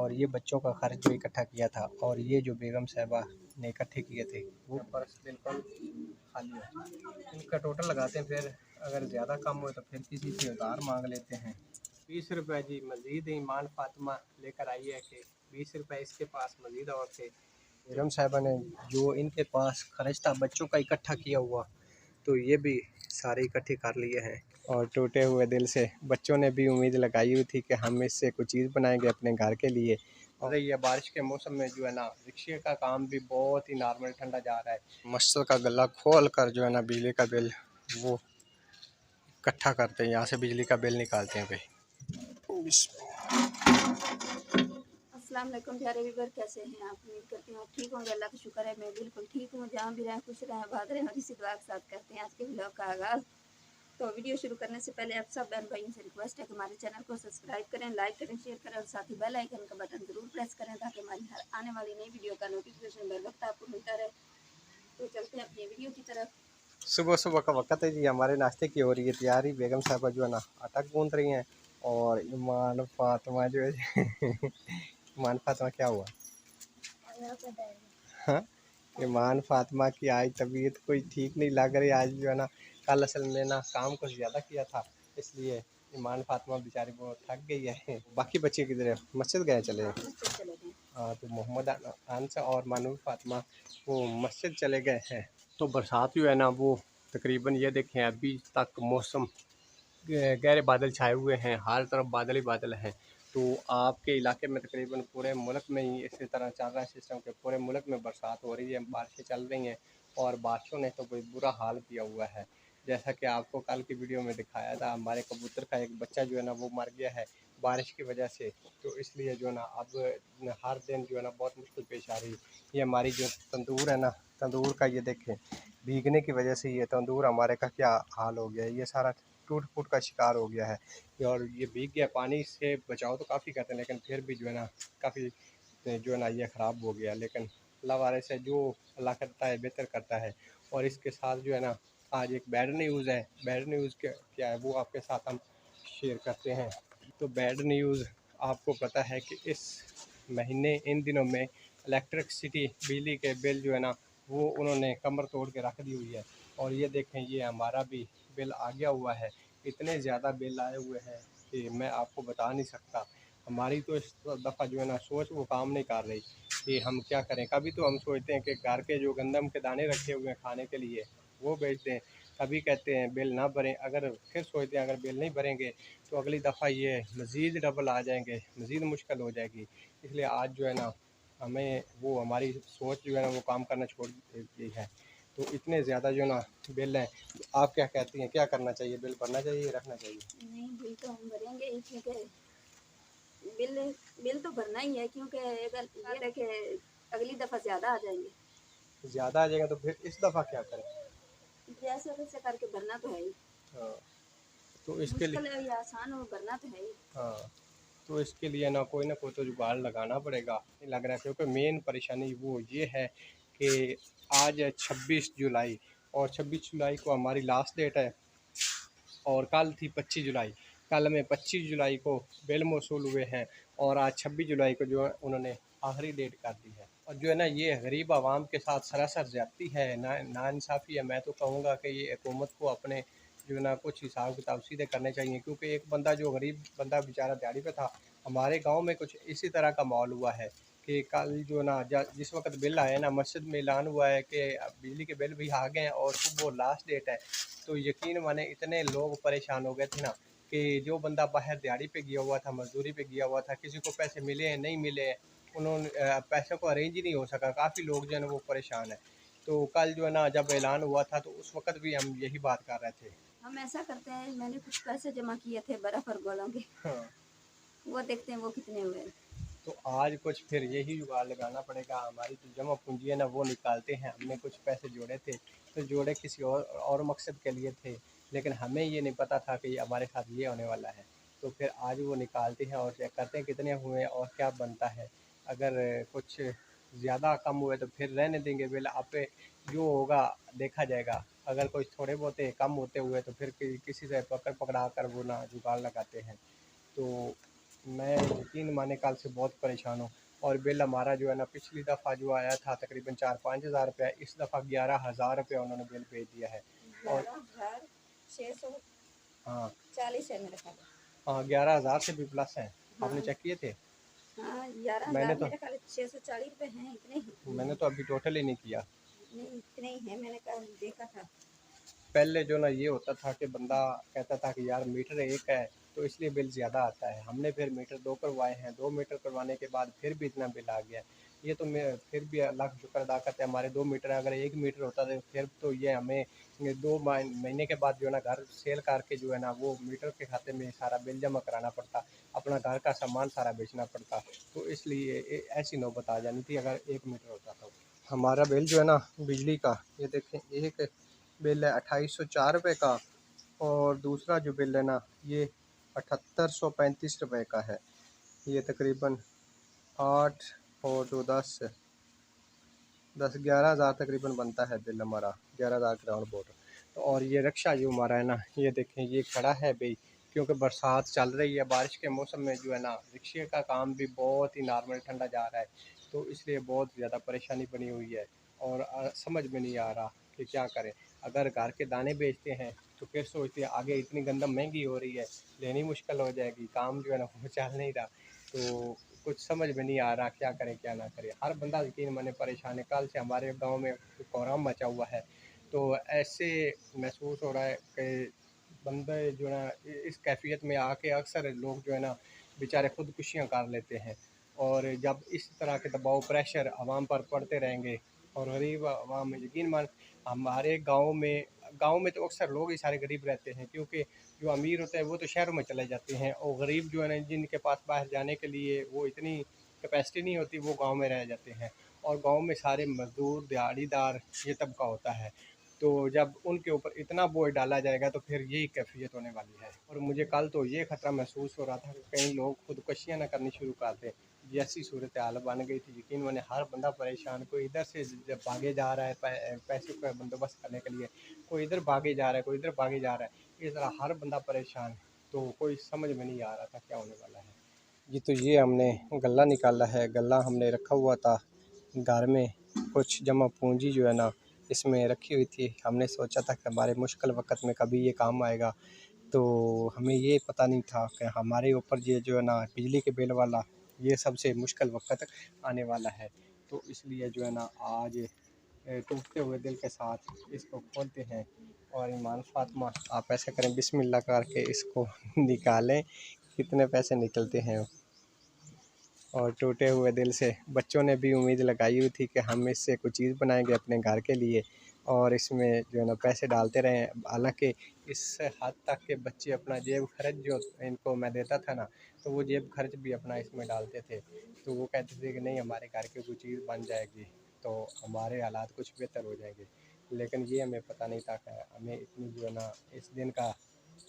और ये बच्चों का खर्च जो इकट्ठा किया था और ये जो बेगम साहिबा ने इकट्ठे किए थे वो पर्स बिल्कुल खाली है। इनका टोटल लगाते हैं, फिर अगर ज़्यादा कम हो तो फिर किसी से उधार मांग लेते हैं। 20 रुपये जी मज़ीद ईमान फातिमा लेकर आई है कि 20 रुपये इसके पास मज़ीद और थे। बेगम साहिबा ने जो इनके पास खर्च था बच्चों का इकट्ठा किया हुआ, तो ये भी सारे इकट्ठे कर लिए हैं। और टूटे हुए दिल से बच्चों ने भी उम्मीद लगाई हुई थी कि हम इससे कुछ चीज़ बनाएंगे अपने घर के लिए। और ये बारिश के मौसम में जो है ना रिक्शे का काम भी बहुत ही नॉर्मल ठंडा जा रहा है। मस्जिद का गला खोल कर जो है ना बिजली का बिल वो इकट्ठा करते हैं, यहाँ से बिजली का बिल निकालते हैं भाई। अस्सलाम वालेकुम प्यारे व्यूअर, कैसे हैं आप? उम्मीद करती हूँ ठीक होंगे। अल्लाह का शुक्र है मैं बिल्कुल ठीक हूँ। जहाँ भी रहें खुश रहें, भाग रहें और इसी दुआ के साथ करते हैं आज के व्लॉग का आगाज़। तो वीडियो शुरू करने से पहले आप सब बहन भाइयों से रिक्वेस्ट है कि हमारे चैनल को सब्सक्राइब करें, लाइक करें, शेयर करें और साथ ही बेल आइकन का बटन ज़रूर प्रेस करें ताकि हमारी हर आने वाली नई वीडियो का नोटिफिकेशन बर वक्त आपको मिलता रहे। तो चलते हैं अपनी वीडियो की तरफ। सुबह सुबह का वक्त है जी, हमारे नाश्ते की हो रही है तैयारी। बेगम साहबा जो है ना आटा गूंद रही हैं और ईमान फातिमा जो है ईमान फातिमा क्या हुआ? हाँ, ईमान फातिमा की आज तबीयत कोई ठीक नहीं लग रही आज जो है ना। कल असल में ना काम कुछ ज़्यादा किया था, इसलिए ईमान फातिमा बेचारी बहुत थक गई है। बाकी बच्चे किधर है? मस्जिद गए चले हैं। हाँ, तो मोहम्मद आनसा और मानूर फातिमा वो मस्जिद चले गए हैं। तो बरसात जो है ना वो तकरीबन ये देखें अभी तक मौसम गहरे बादल छाए हुए हैं, हर तरफ बादल ही बादल हैं। तो आपके इलाके में तकरीबन पूरे मुल्क में ही इसी तरह चल रहा है सिस्टम के पूरे मुल्क में बरसात हो रही है, बारिशें चल रही हैं और बारिशों ने तो कोई बुरा हाल किया हुआ है। जैसा कि आपको कल की वीडियो में दिखाया था, हमारे कबूतर का एक बच्चा जो है ना वो मर गया है बारिश की वजह से। तो इसलिए जो है ना अब हर दिन जो है ना बहुत मुश्किल पेश आ रही है। ये हमारी जो तंदूर है ना, तंदूर का ये देखें भीगने की वजह से ये तंदूर हमारे का क्या हाल हो गया है। ये सारा टूट फूट का शिकार हो गया है और ये भीग गया। पानी से बचाव तो काफ़ी करते हैं लेकिन फिर भी जो है ना काफ़ी जो है ना ये ख़राब हो गया। लेकिन अल्लाह वाले से जो अल्लाह करता है बेहतर करता है। और इसके साथ जो है ना आज एक बैड न्यूज़ है। बैड न्यूज़ क्या है वो आपके साथ हम शेयर करते हैं। तो बैड न्यूज़ आपको पता है कि इस महीने इन दिनों में इलेक्ट्रिसिटी बिजली के बिल जो है ना वो उन्होंने कमर तोड़ के रख दी हुई है। और ये देखें ये हमारा भी बिल आ गया हुआ है। इतने ज़्यादा बिल आए हुए हैं कि मैं आपको बता नहीं सकता। हमारी तो इस दफ़ा जो है ना सोच वो काम नहीं कर रही कि हम क्या करें। कभी तो हम सोचते हैं कि घर के जो गंदम के दाने रखे हुए हैं खाने के लिए वो बेच दें, कभी कहते हैं बिल ना भरें, अगर फिर सोचते हैं अगर बिल नहीं भरेंगे तो अगली दफ़ा ये मज़ीद डबल आ जाएंगे, मज़ीद मुश्किल हो जाएगी। इसलिए आज जो है ना हमें वो हमारी सोच जो है ना वो काम करना छोड़ दी है। तो इतने ज़्यादा जो है ना बिल हैं। तो आप क्या कहती हैं, क्या करना चाहिए? बिल भरना चाहिए या रखना चाहिए? नहीं, बिल तो हम भरेंगे ही क्योंकि बिल बिल तो भरना ही है क्योंकि अगर ये है कि अगली दफ़ा ज़्यादा आ जाएंगे। ज़्यादा आ जाएगा तो फिर इस दफ़ा क्या करें? जैसे वैसे करके भरना तो है ही। हाँ, तो इसके मुश्किल लिए है या आसान हो, भरना तो है ही। हाँ, तो इसके लिए ना कोई तो जुगाड़ लगाना पड़ेगा लग रहा है। क्योंकि मेन परेशानी वो ये है कि आज है 26 जुलाई और 26 जुलाई को हमारी लास्ट डेट है और कल थी 25 जुलाई। कल में 25 जुलाई को बिल मौसूल हुए हैं और आज 26 जुलाई को जो है उन्होंने आखिरी डेट कर दी है। और जो है ना ये गरीब आवाम के साथ सरासर ज़्यादती है, नाइंसाफ़ी है। मैं तो कहूँगा कि ये हुकूमत को अपने जो है ना कुछ हिसाब किताब सीधे करने चाहिए। क्योंकि एक बंदा जो गरीब बंदा बेचारा दिहाड़ी पे था, हमारे गांव में कुछ इसी तरह का माहौल हुआ है कि कल जो ना जिस वक्त बिल आए ना मस्जिद में ऐलान हुआ है कि अब बिजली के बिल भी आ गए हैं और सुबह लास्ट डेट है। तो यकीन माने इतने लोग परेशान हो गए थे ना कि जो बंदा बाहर दिहाड़ी पे गया हुआ था, मजदूरी पे गया हुआ था, किसी को पैसे मिले हैं नहीं मिले हैं, उन्होंने पैसों को अरेंज ही नहीं हो सका। काफ़ी लोग जो है ना वो परेशान है। तो कल जो है ना जब ऐलान हुआ था तो उस वक्त भी हम यही बात कर रहे थे। हम ऐसा करते हैं, मैंने कुछ पैसे जमा किए थे बर्फ़ और गोलों के, हाँ, वो देखते हैं वो कितने हुए। तो आज कुछ फिर यही जुगाड़ लगाना पड़ेगा। हमारी जो जमा पूंजी है ना वो निकालते हैं। हमने कुछ पैसे जोड़े थे तो जोड़े किसी और मकसद के लिए थे, लेकिन हमें ये नहीं पता था कि हमारे साथ ये होने वाला है। तो फिर आज वो निकालते हैं और चेक करते हैं कितने हुए और क्या बनता है। अगर कुछ ज़्यादा कम हुए तो फिर रहने देंगे बिल आपे, जो होगा देखा जाएगा। अगर कुछ थोड़े बहुत कम होते हुए तो फिर किसी से पकड़ा कर वो ना जुगाड़ लगाते हैं। तो मैं यकीन माने कल से बहुत परेशान हूँ। और बिल हमारा जो है ना पिछली दफ़ा जो आया था तकरीबन 4-5 हज़ार रुपया, इस दफ़ा 11,000 रुपया उन्होंने बिल भेज दिया है। और 11,640 है मेरे ख्याल। हाँ 11,000 से भी प्लस हैं। आपने हाँ चेक किए थे? हाँ, मैंने 11,000 तो मेरे ख्याल 640 रुपये हैं, इतने ही। मैंने तो अभी टोटल ही नहीं किया। नहीं, इतने ही हैं, मैंने कहा देखा था। पहले जो ना ये होता था कि बंदा कहता था कि यार मीटर एक है तो इसलिए बिल ज़्यादा आता है। हमने फिर मीटर 2 करवाए हैं, 2 मीटर करवाने के बाद फिर भी इतना बिल आ गया। ये तो मैं फिर भी अल्लाह का शुक्र अदा करते हैं, हमारे 2 मीटर है, अगर 1 मीटर होता तो फिर तो ये हमें 2 महीने के बाद जो है ना घर सेल करके जो है ना वो मीटर के खाते में सारा बिल जमा कराना पड़ता, अपना घर का सामान सारा बेचना पड़ता। तो इसलिए ऐसी नौबत आ जानी थी अगर 1 मीटर होता तो। हमारा बिल जो है ना बिजली का, ये देखें, एक बिल है 2804 रुपये का, और दूसरा जो बिल है ना ये 7835 रुपये का है। ये तकरीबन 8 और 2 10 11,000 तकरीबन बनता है बिल हमारा, 11,000 ग्राउंड बोर्ड। तो और ये रक्षा जो हमारा है ना, ये देखें ये खड़ा है भाई, क्योंकि बरसात चल रही है, बारिश के मौसम में जो है ना रिक्शे का काम भी बहुत ही नॉर्मल ठंडा जा रहा है, तो इसलिए बहुत ज़्यादा परेशानी बनी हुई है। और समझ में नहीं आ रहा कि क्या करें। अगर घर के दाने बेचते हैं तो फिर सोचते हैं आगे इतनी गंदम महंगी हो रही है, लेनी मुश्किल हो जाएगी, काम जो है ना वो चल नहीं रहा। तो कुछ समझ में नहीं आ रहा क्या करें क्या ना करें। हर बंदा यकीन माने परेशान है। कल से हमारे गांव में कोहराम मचा हुआ है, तो ऐसे महसूस हो रहा है कि बंदे जो है ना इस कैफियत में आके अक्सर लोग जो है ना बेचारे खुदकुशियाँ कर लेते हैं। और जब इस तरह के दबाव प्रेशर आवाम पर पड़ते रहेंगे और गरीब आवाम, यकीन मान हमारे गाँव में तो अक्सर लोग ही सारे गरीब रहते हैं, क्योंकि जो अमीर होते हैं वो तो शहरों में चले जाते हैं, और गरीब जो है ना जिनके पास बाहर जाने के लिए वो इतनी कैपेसिटी नहीं होती, वो गांव में रह जाते हैं। और गांव में सारे मज़दूर दिहाड़ीदार ये तबका होता है, तो जब उनके ऊपर इतना बोझ डाला जाएगा तो फिर यही कैफियत होने वाली है। और मुझे कल तो ये ख़तरा महसूस हो रहा था कि कई लोग खुदकुशियाँ ना करनी शुरू कर दें। जैसी सूरत हाल बन गई थी, यकीन माने हर बंदा परेशान, कोई इधर से जब भागे जा रहा है पैसे का बंदोबस्त करने के लिए, कोई इधर भागे जा रहा है, कोई इधर भागे जा रहा है, इस तरह हर बंदा परेशान है। तो कोई समझ में नहीं आ रहा था क्या होने वाला है। जी तो ये हमने गल्ला निकाला है, गल्ला हमने रखा हुआ था घर में, कुछ जमा पूंजी जो है ना इसमें रखी हुई थी। हमने सोचा था कि हमारे मुश्किल वक़्त में कभी ये काम आएगा, तो हमें ये पता नहीं था कि हमारे ऊपर ये जो है ना बिजली के बिल वाला ये सबसे मुश्किल वक़्त आने वाला है। तो इसलिए जो है ना आज टूटते हुए दिल के साथ इसको खोलते हैं। और ईमान फ़ातिमा आप ऐसा करें, बिस्मिल्लाह करके इसको निकालें, कितने पैसे निकलते हैं। और टूटे हुए दिल से बच्चों ने भी उम्मीद लगाई हुई थी कि हम इससे कुछ चीज़ बनाएंगे अपने घर के लिए, और इसमें जो है ना पैसे डालते रहें। हालांकि इस हद तक के बच्चे अपना जेब खर्च जो इनको मैं देता था ना, तो वो जेब खर्च भी अपना इसमें डालते थे। तो वो कहते थे कि नहीं हमारे घर की कोई चीज़ बन जाएगी तो हमारे हालात कुछ बेहतर हो जाएंगे। लेकिन ये हमें पता नहीं था कि हमें इतनी जो है ना इस दिन का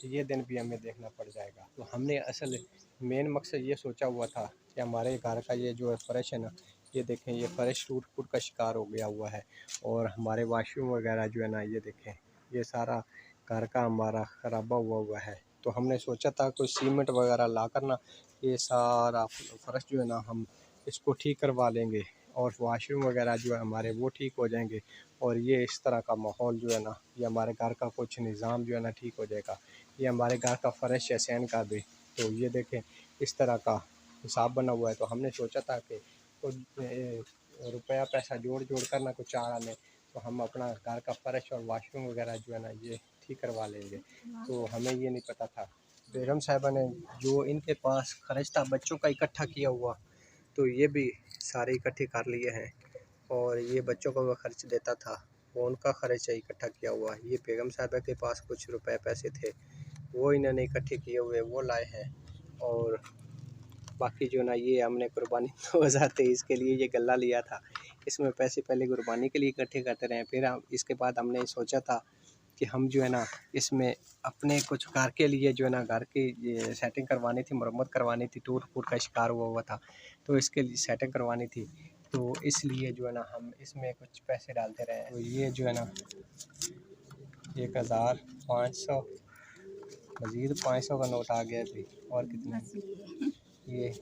ये दिन भी हमें देखना पड़ जाएगा। तो हमने असल मेन मकसद ये सोचा हुआ था कि हमारे घर का ये जो है फ़र्श है ना, ये देखें ये फ़र्श टूट-फूट का शिकार हो गया हुआ है। और हमारे वॉशरूम वगैरह जो है ना ये देखें, ये सारा घर का हमारा ख़राबा हुआ है। तो हमने सोचा था कोई सीमेंट वगैरह लाकर ना ये सारा फ़र्श जो है ना हम इसको ठीक करवा लेंगे, और वॉशरूम वगैरह जो है हमारे वो ठीक हो जाएंगे। और ये इस तरह का माहौल जो है ना, ये हमारे घर का कुछ निज़ाम जो है ना ठीक हो जाएगा। ये हमारे घर का फ़र्श है सैन का भी, तो ये देखें इस तरह का हिसाब बना हुआ है। तो हमने सोचा था कि कुछ रुपया पैसा जोड़ जोड़ कर ना कुछ चार आने, तो हम अपना घर का फ़र्श और वाशरूम वगैरह जो है ना ये ठीक करवा लेंगे। तो हमें ये नहीं पता था। बेगम साहिबा ने जो इनके पास खर्च था बच्चों का इकट्ठा किया हुआ, तो ये भी सारे इकट्ठे कर लिए हैं। और ये बच्चों को वो खर्च देता था, वो उनका खर्च है इकट्ठा किया हुआ। ये बेगम साहिबा के पास कुछ रुपए पैसे थे, वो इन्होंने इकट्ठे किए हुए वो लाए हैं। और बाकी जो ना ये हमने कुर्बानी 2023 के लिए ये गल्ला लिया था, इसमें पैसे पहले कुर्बानी के लिए इकट्ठे करते रहे, फिर हम इसके बाद हमने सोचा था कि हम जो है ना इसमें अपने कुछ घर के लिए जो है ना घर की ये सेटिंग करवानी थी, मरम्मत करवानी थी, टूट फूट का शिकार हुआ था, तो इसके लिए सेटिंग करवानी थी। तो इसलिए जो है ना हम इसमें कुछ पैसे डालते रहे। तो ये जो है ना 1,500 मज़ीद 500 का नोट आ गया अभी, और कितने बस ये ये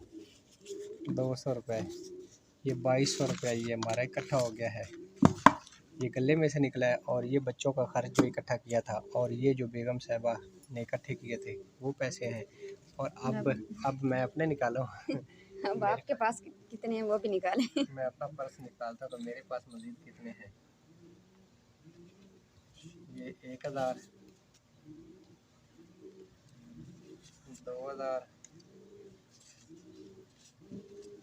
200 रुपये, ये 2200 रुपये, ये हमारा इकट्ठा हो गया है, ये गले में से निकला है। और ये बच्चों का खर्च जो इकट्ठा किया था, और ये जो बेगम साहिबा ने इकट्ठे किए थे वो पैसे हैं। और अब मैं अपने निकालूं अब आपके पास कितने हैं वो भी निकालें। मैं अपना पर्स निकालता तो मेरे पास मजीद कितने हैं, ये 1000, 2000,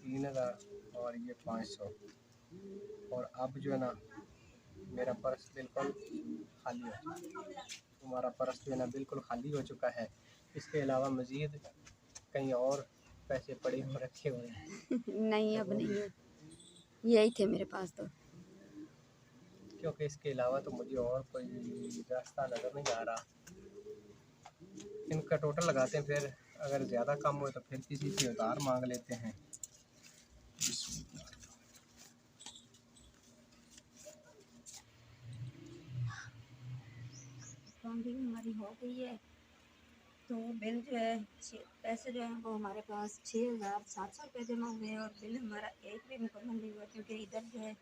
3000 और ये 500। और अब जो है ना मेरा पर्स बिल्कुल खाली हो चुका है, हमारा पर्स जो है ना बिल्कुल खाली हो चुका है। इसके अलावा मज़ीद कहीं और पैसे पड़े हो रखे हुए हैं। नहीं अब नहीं है, यही थे मेरे पास तो। क्योंकि इसके अलावा तो मुझे और कोई रास्ता नज़र नहीं आ रहा। इनका टोटल लगाते हैं, फिर अगर ज़्यादा कम हो तो फिर किसी से उधार मांग लेते हैं। काउंटिंग हमारी हो गई है, तो बिल जो है पैसे जो हैं वो हमारे पास 6700 रुपये जमा हुए हैं, और बिल हमारा एक भी मुकम्मल नहीं हुआ, क्योंकि इधर जो है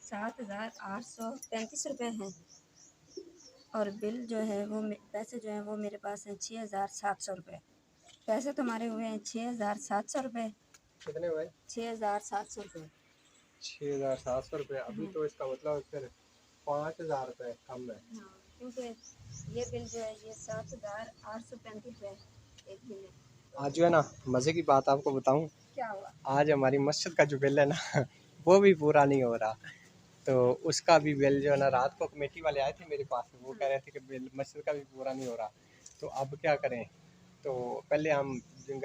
7835 रुपये हैं, और बिल जो है वो पैसे जो हैं वो मेरे पास हैं 6700 रुपये। पैसे तो हमारे हुए हैं 6700 रुपये। कितने हुए? 6700 रुपये। 6700 रुपये। अभी तो इसका मतलब फिर 5000 रुपये कम है। हाँ, क्योंकि ये बिल जो है ये 7835 रुपये एक बिल है। आज जो है ना मज़े की बात आपको बताऊं, क्या हुआ? आज हमारी मस्जिद का जो बिल है ना वो भी पूरा नहीं हो रहा। तो उसका भी बिल जो है ना, रात को कमेटी वाले आए थे मेरे पास, वो कह रहे थे कि बिल मस्जिद का भी पूरा नहीं हो रहा। तो अब क्या करें? तो पहले हम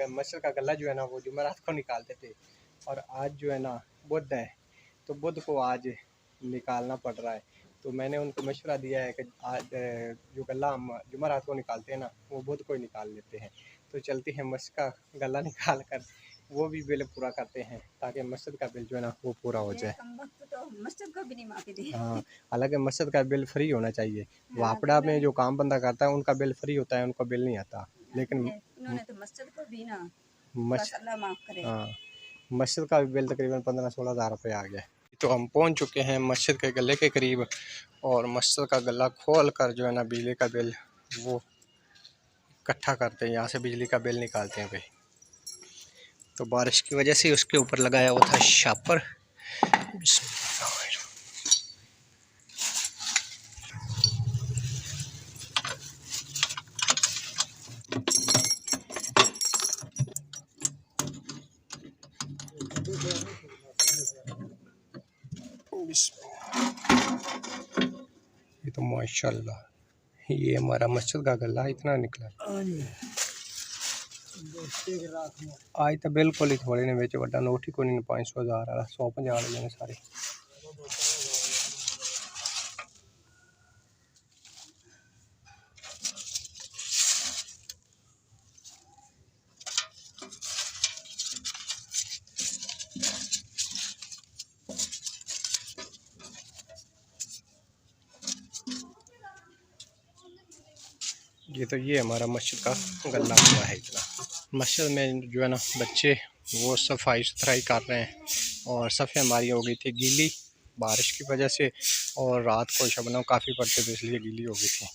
मस्जिद का गला जो है ना वो जुमेरात को निकालते थे, और आज जो है ना बुध है, तो बुध को आज निकालना पड़ रहा है। तो मैंने उनको मशवरा दिया है कि आज जो गला हम जुमेरात को निकालते हैं ना वो बुध को ही निकाल लेते हैं। तो चलते हैं मस्जिद का गला निकाल कर वो भी बिल पूरा करते हैं, ताकि मस्जिद का बिल जो है ना वो पूरा हो जाए। तो मस्जिद को भी नहीं माफी दी। हाँ, हालांकि मस्जिद का बिल फ्री होना चाहिए। हाँ, वापड़ा में जो काम बंदा करता है उनका बिल फ्री होता है, उनका बिल नहीं आता। लेकिन उन्होंने तो मस्जिद को भी ना, मस अल्लाह माफ करे। हाँ, मस्जिद का भी बिल तकरीबन 15-16 हज़ार रुपये आ गया। तो हम पहुंच चुके हैं मस्जिद के गले के करीब, और मस्जिद का गला खोल कर जो है ना बिजली का बिल वो इकट्ठा करते हैं, यहाँ से बिजली का बिल निकालते हैं भाई। तो बारिश की वजह से उसके ऊपर लगाया हुआ था शापर। ये तो माशाल्लाह ये हमारा मस्जिद का गला इतना निकला आज तो बिल्कुल ही थोड़े ने बेच बड़ा नोट ही को नहीं 500 हज़ार वाला 150 वाले ने सारे। ये हमारा मस्जिद का गला हुआ है इतना। मस्जिद में जो है ना बच्चे वो सफाई सुथराई कर रहे हैं, और सफ़े हमारी हो गई थी गीली बारिश की वजह से, और रात को शबनम काफ़ी पड़ते थे इसलिए गीली हो गई थी।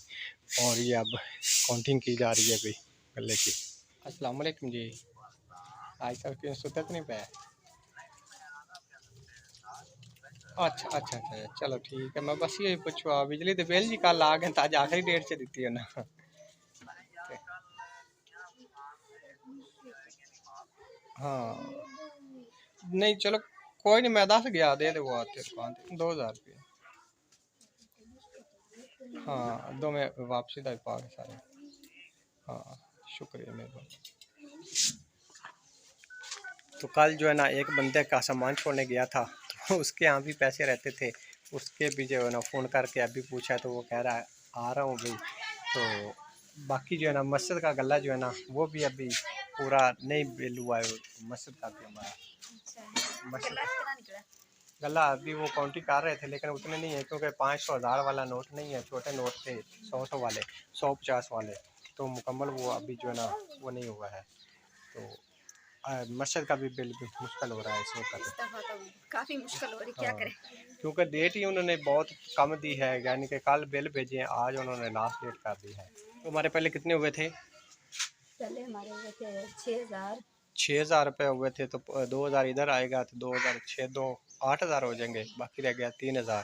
और ये अब काउंटिंग की जा रही है भाई गले की। अस्सलाम वालेकुम जी, आज तक क्यों सुतत नहीं पाया? अच्छा अच्छा अच्छा, चलो ठीक है। मैं बस ये पूछवा बिजली तो बिल जी कल आ गए, अज आखिरी डेट से दी है ना। हाँ नहीं चलो कोई नहीं, मैं 10 गया दे वो आते दुकान 2000 रुपये। हाँ 2 में वापसी का पा के सारे। हाँ शुक्रिया मेहरबानी। तो कल जो है ना एक बंदे का सामान छोड़ने गया था, तो उसके यहाँ भी पैसे रहते थे, उसके भी जो है ना फ़ोन करके अभी पूछा तो वो कह रहा है आ रहा हूँ भाई। तो बाकी जो है ना मस्जिद का गला जो है ना वो भी अभी पूरा नहीं बिल हुआ है मस्जिद का भी हमारा। मस्जिद गला अभी वो काउंटिंग कर रहे थे, लेकिन उतने नहीं है क्योंकि 500 हज़ार वाला नोट नहीं है, छोटे नोट थे 100 वाले 150 वाले, तो मुकम्मल वो अभी जो है ना वो नहीं हुआ है। तो मस्जिद का भी बिल भी मुश्किल हो रहा है इस वक्त। इस दफ़ा तो काफ़ी मुश्किल हो रही, क्या हाँ, करें। क्योंकि डेट ही उन्होंने बहुत कम दी है, यानी कि कल बिल भेजे हैं, आज उन्होंने लास्ट डेट कर दी है। तो हमारे पहले कितने हुए थे? पहले हमारे हुए थे 6,000। 6,000 रुपये हुए थे, तो 2,000 इधर आएगा तो 2,000 6 दो 8,000 हो जाएंगे, बाकी रह गया 3,000।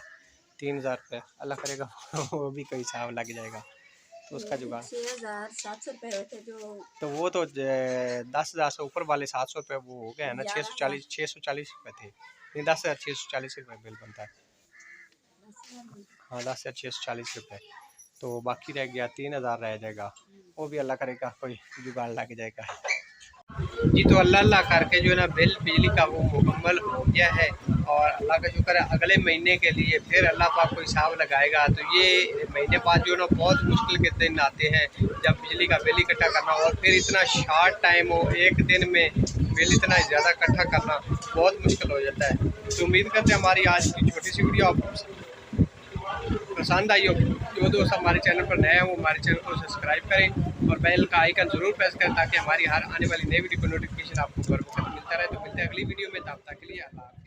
3,000 रुपये अल्लाह करेगा वो भी कोई हिसाब लग जाएगा तो उसका जुगाड़। 6,700 रुपये हुए थे जो तो वो तो 10,000 से ऊपर वाले 700 रुपये वो हो गए हैं ना, 11,000 640 रुपये थे। नहीं, 10,640 रुपये बिल बनता है। हाँ, 10,640 रुपये। तो बाकी रह गया 3,000 रह जाएगा, वो भी अल्लाह करेगा कोई जुगाड़ लग जाएगा। जी, तो अल्लाह अल्लाह करके जो है ना बिल बिजली का वो मुकम्मल हो गया है, और अल्लाह का शुक्र है अगले महीने के लिए फिर अल्लाह पाक को हिसाब लगाएगा। तो ये महीने बाद जो है ना बहुत मुश्किल के दिन आते हैं जब बिजली का बिल इकट्ठा करना, और फिर इतना शार्ट टाइम हो, एक दिन में बिल इतना ज़्यादा इकट्ठा करना बहुत मुश्किल हो जाता है। तो उम्मीद करते हैं हमारी आज की छोटी सी वीडियो आपको पसंद आई हो। जो दोस्त हमारे चैनल पर नए हैं वो हमारे चैनल को सब्सक्राइब करें और बेल का आइकन ज़रूर प्रेस करें ताकि हमारी हर आने वाली नई वीडियो को नोटिफिकेशन आपको बर वक्त मिलता रहे। तो मिलते हैं अगली वीडियो में, तब तक के लिए अल्लाह।